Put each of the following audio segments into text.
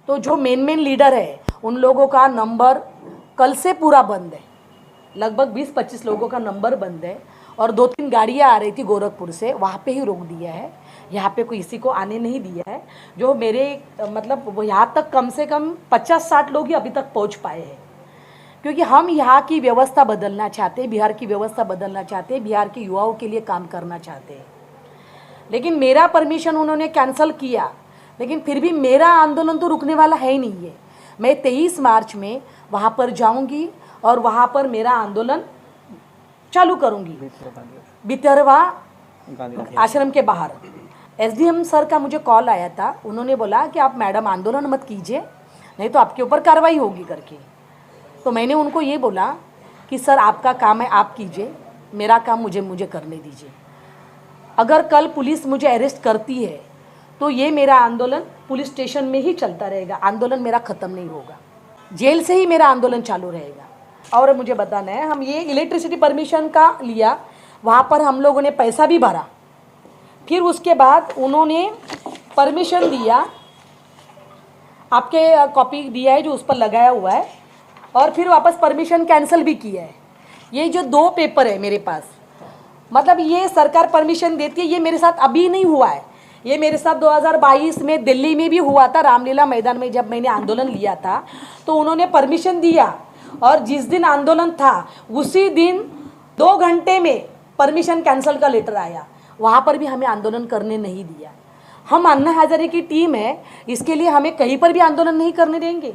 तो जो main leader है उन लोगों का नंबर कल से पूरा बंद है। लगभग 20-25 लोगों का नंबर बंद है और 2-3 गाड़ियाँ आ रही थी गोरखपुर से, वहाँ पे ही रोक दिया है। यहाँ पे कोई किसी को आने नहीं दिया है। जो मेरे मतलब वो यहाँ तक कम से कम 50-60 लोग ही अभी तक पहुँच पाए हैं, क्योंकि हम यहाँ की व्यवस्था बदलना चाहते हैं, बिहार की व्यवस्था बदलना चाहते हैं, बिहार के युवाओं के लिए काम करना चाहते हैं। लेकिन मेरा परमिशन उन्होंने कैंसिल किया, लेकिन फिर भी मेरा आंदोलन तो रुकने वाला है ही नहीं है। मैं 23 मार्च में वहाँ पर जाऊँगी और वहाँ पर मेरा आंदोलन चालू करूँगी, भितरवा आश्रम के बाहर। एसडीएम सर का मुझे कॉल आया था, उन्होंने बोला कि आप मैडम आंदोलन मत कीजिए, नहीं तो आपके ऊपर कार्रवाई होगी करके। तो मैंने उनको ये बोला कि सर आपका काम है, आप कीजिए, मेरा काम मुझे करने दीजिए। अगर कल पुलिस मुझे अरेस्ट करती है तो ये मेरा आंदोलन पुलिस स्टेशन में ही चलता रहेगा, आंदोलन मेरा ख़त्म नहीं होगा, जेल से ही मेरा आंदोलन चालू रहेगा। और मुझे बताना है, हम ये इलेक्ट्रिसिटी परमिशन का लिया, वहाँ पर हम लोगों ने पैसा भी भरा, फिर उसके बाद उन्होंने परमिशन दिया, आपके कॉपी दिया है जो उस पर लगाया हुआ है, और फिर वापस परमिशन कैंसिल भी किया है। ये जो 2 पेपर है मेरे पास, मतलब ये सरकार परमिशन देती है, ये मेरे साथ अभी नहीं हुआ है, ये मेरे साथ 2022 में दिल्ली में भी हुआ था, रामलीला मैदान में जब मैंने आंदोलन लिया था तो उन्होंने परमिशन दिया, और जिस दिन आंदोलन था उसी दिन 2 घंटे में परमिशन कैंसिल का लेटर आया, वहाँ पर भी हमें आंदोलन करने नहीं दिया। हम अन्ना हजारे की टीम है, इसके लिए हमें कहीं पर भी आंदोलन नहीं करने देंगे।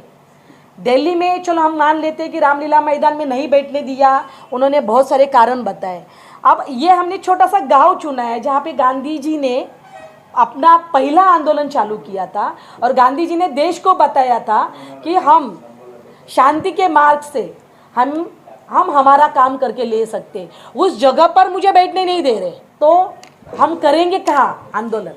दिल्ली में चलो हम मान लेते हैं कि रामलीला मैदान में नहीं बैठने दिया, उन्होंने बहुत सारे कारण बताए। अब ये हमने छोटा सा गांव चुना है जहाँ पे गांधी जी ने अपना पहला आंदोलन चालू किया था, और गांधी जी ने देश को बताया था कि हम शांति के मार्ग से हम हमारा काम करके ले सकते। उस जगह पर मुझे बैठने नहीं दे रहे, तो हम करेंगे कहाँ आंदोलन?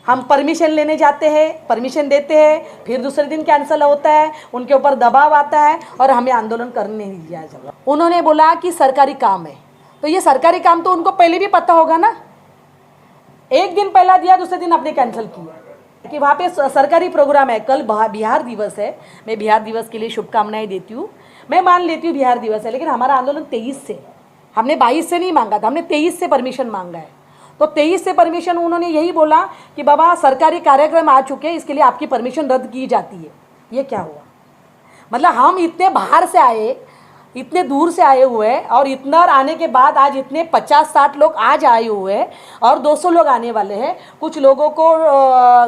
हम परमिशन लेने जाते हैं, परमिशन देते हैं, फिर दूसरे दिन कैंसिल होता है, उनके ऊपर दबाव आता है और हमें आंदोलन करने नहीं दिया जाता। उन्होंने बोला कि सरकारी काम है, तो ये सरकारी काम तो उनको पहले भी पता होगा ना। एक दिन पहला दिया, दूसरे दिन आपने कैंसिल किया कि वहाँ पे सरकारी प्रोग्राम है। कल बिहार दिवस है, मैं बिहार दिवस के लिए शुभकामनाएं देती हूँ। मैं मान लेती हूँ बिहार दिवस है, लेकिन हमारा आंदोलन 23 से, हमने 22 से नहीं मांगा था, हमने 23 से परमिशन मांगा है। तो 23 से परमिशन उन्होंने यही बोला कि बाबा सरकारी कार्यक्रम आ चुके हैं, इसके लिए आपकी परमिशन रद्द की जाती है। ये क्या हुआ? मतलब हम इतने बाहर से आए, इतने दूर से आए हुए हैं, और इतना आने के बाद आज इतने 50-60 लोग आज आए हुए हैं और 200 लोग आने वाले हैं। कुछ लोगों को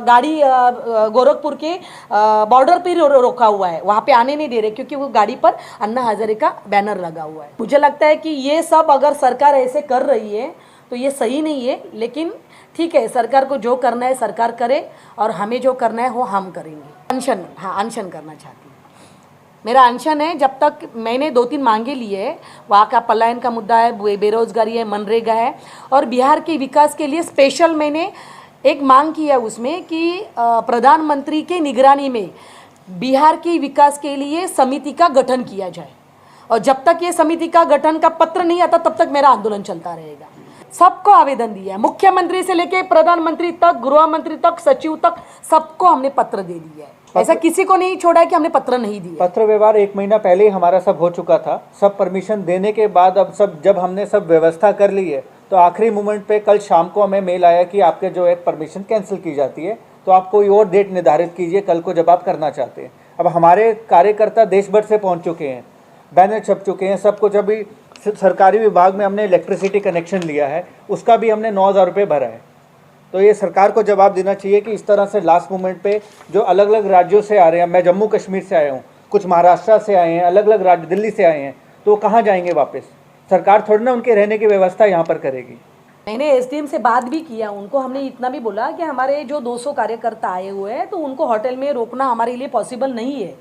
गाड़ी गोरखपुर के बॉर्डर पर रोका हुआ है, वहाँ पे आने नहीं दे रहे, क्योंकि वो गाड़ी पर अन्ना हजारे का बैनर लगा हुआ है। मुझे लगता है कि ये सब अगर सरकार ऐसे कर रही है तो ये सही नहीं है, लेकिन ठीक है, सरकार को जो करना है सरकार करे, और हमें जो करना है वो हम करेंगे। अनशन, हाँ अनशन करना चाहती हूँ। मेरा अनशन है, जब तक मैंने 2-3 मांगे लिए, वहाँ का पलायन का मुद्दा है, बेरोजगारी है, मनरेगा है, और बिहार के विकास के लिए स्पेशल मैंने एक मांग की है उसमें कि प्रधानमंत्री के निगरानी में बिहार के विकास के लिए समिति का गठन किया जाए, और जब तक ये समिति का गठन का पत्र नहीं आता तब तक मेरा आंदोलन चलता रहेगा। सबको आवेदन दिया है, मुख्यमंत्री से लेके प्रधानमंत्री तक, गृह मंत्री तक, सचिव तक, सबको हमने पत्र दे दिया है। ऐसा किसी को नहीं छोड़ा है कि हमने पत्र नहीं दिया। पत्र व्यवहार 1 महीना पहले ही हमारा सब हो चुका था। सब परमिशन देने के बाद अब सब जब हमने सब व्यवस्था कर ली है, तो आखिरी मोमेंट पे कल शाम को हमें मेल आया कि आपके जो है परमिशन कैंसिल की जाती है, तो आप कोई और डेट निर्धारित कीजिए कल को जब आप करना चाहते हैं। अब हमारे कार्यकर्ता देश भर से पहुँच चुके हैं, बैनर छप चुके हैं, सब कुछ। अभी सरकारी विभाग में हमने इलेक्ट्रिसिटी कनेक्शन लिया है, उसका भी हमने 9,000 रुपये भरा है। तो ये सरकार को जवाब देना चाहिए कि इस तरह से लास्ट मोमेंट पे जो अलग अलग राज्यों से आ रहे हैं, मैं जम्मू कश्मीर से आया हूँ, कुछ महाराष्ट्र से आए हैं, अलग अलग राज्य दिल्ली से आए हैं, तो वो कहाँ जाएंगे वापस? सरकार थोड़ी ना उनके रहने की व्यवस्था यहाँ पर करेगी। मैंने एसडीएम से बात भी किया, उनको हमने इतना भी बोला कि हमारे जो 200 कार्यकर्ता आए हुए हैं तो उनको होटल में रोकना हमारे लिए पॉसिबल नहीं है,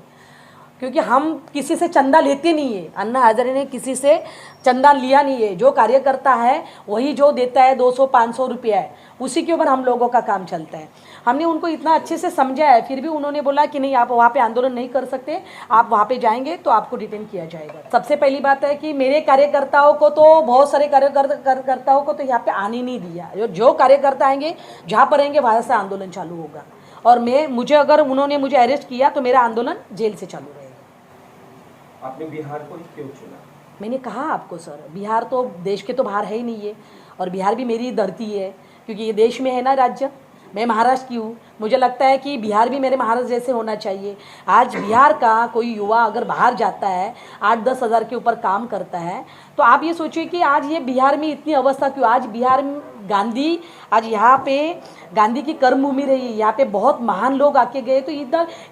क्योंकि हम किसी से चंदा लेते नहीं है। अन्ना हजारे ने किसी से चंदा लिया नहीं है, जो कार्यकर्ता है वही जो देता है 200-500 रुपया है, उसी के ऊपर हम लोगों का काम चलता है। हमने उनको इतना अच्छे से समझाया है, फिर भी उन्होंने बोला कि नहीं, आप वहाँ पे आंदोलन नहीं कर सकते, आप वहाँ पे जाएंगे तो आपको डिटेन किया जाएगा। सबसे पहली बात है कि मेरे कार्यकर्ताओं को तो, बहुत सारे कार्यकर्ताओं को तो यहाँ पे आने नहीं दिया। जो कार्यकर्ता आएंगे, जहाँ पर आएंगे वहाँ से आंदोलन चालू होगा, और मुझे अगर उन्होंने मुझे अरेस्ट किया तो मेरा आंदोलन जेल से चालू रहेगा। आपने बिहार को ही क्यों चुना? मैंने कहा आपको सर, बिहार तो देश के तो बाहर है ही नहीं है, और बिहार भी मेरी धरती है, क्योंकि ये देश में है ना राज्य। मैं महाराष्ट्र की हूँ, मुझे लगता है कि बिहार भी मेरे महाराष्ट्र जैसे होना चाहिए। आज बिहार का कोई युवा अगर बाहर जाता है, 8-10 हज़ार के ऊपर काम करता है, तो आप ये सोचिए कि आज ये बिहार में इतनी अवस्था क्यों। आज बिहार में गांधी, आज यहाँ पे गांधी की कर्मभूमि रही है, यहाँ पे बहुत महान लोग आके गए, तो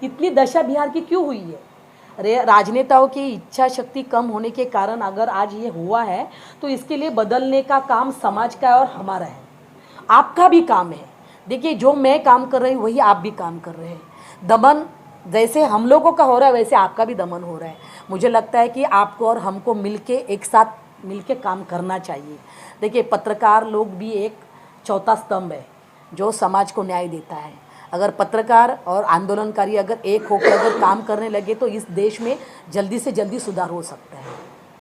इतनी दशा बिहार की क्यों हुई है। अरे राजनेताओं की इच्छा शक्ति कम होने के कारण अगर आज ये हुआ है, तो इसके लिए बदलने का काम समाज का और हमारा है, आपका भी काम है। देखिए, जो मैं काम कर रही हूँ वही आप भी काम कर रहे हैं। दमन जैसे हम लोगों का हो रहा है, वैसे आपका भी दमन हो रहा है। मुझे लगता है कि आपको और हमको मिलके एक साथ मिलके काम करना चाहिए। देखिए, पत्रकार लोग भी एक चौथा स्तंभ है जो समाज को न्याय देता है। अगर पत्रकार और आंदोलनकारी अगर एक होकर अगर काम करने लगे तो इस देश में जल्दी से जल्दी सुधार हो सकता है।